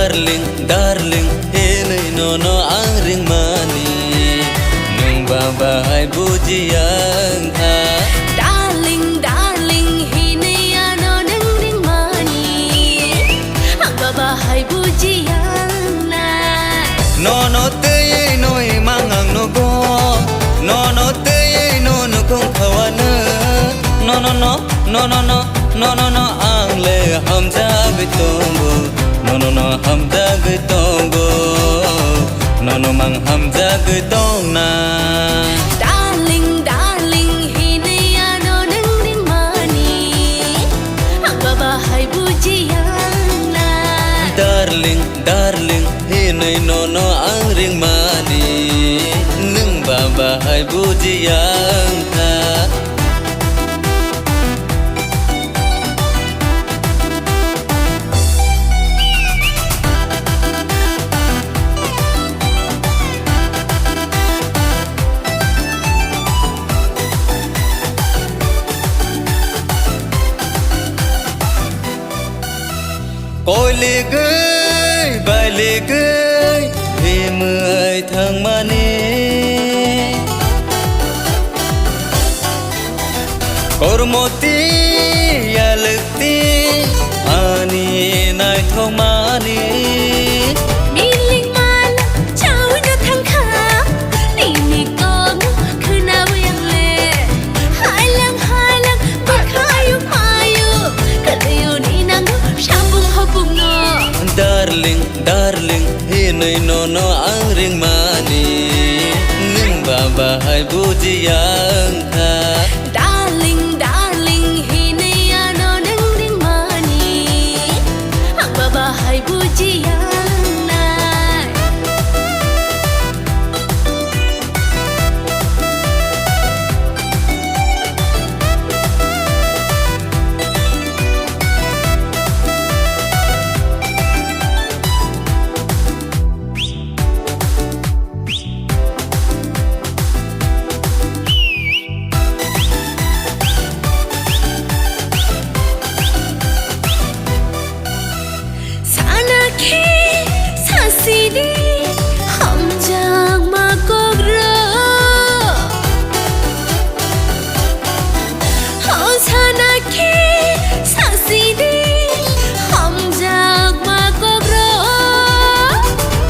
Darling, darling, ini nono angring mani nung babai bujian ha. Darling, darling, ini ano nang ring mani ang babahay bujian na. Nono teye noi mangang nogo, nono teye nono kong kawana. No no no, no no no, no no no, ang le hamza bitongo. No no no, hamza bitongo. No no mang hamza bitong na. Darling, darling, ini ano nang ring mani ang babahay bujian na. Darling, darling, ini nono ang ring mani nung babahay bujian ka. Côi lê gơi, bài lê gơi, vì mười thằng mani. Kormoti ya lekti, ani nai thong mani. Miling man, cháu nó thăng khá, nì nì con, cứ nào yang lệ. Hai lang, bạc hai yu, cái yêu nì nang, sao bung ho bung ngọ. Darling, darling, ini nono ang ring mani, nung babahay bujian ka. Darling, darling, ini ano nang ring mani ang babahay bujian na. Sidi ham jang ma kogra ho sana ke sidi ham jang ma kogra.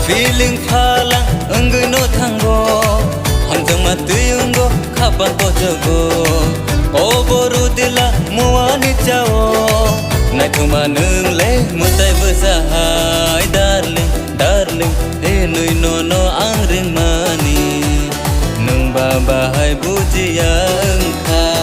Feeling phalang anggai no thanggo hanjang ma tuyunggo khapan pojogo oboru dila muani chao nai thuma nung le mutai besahai. Darling, darling, enui nono ang ring mani nung babahay bujian ka.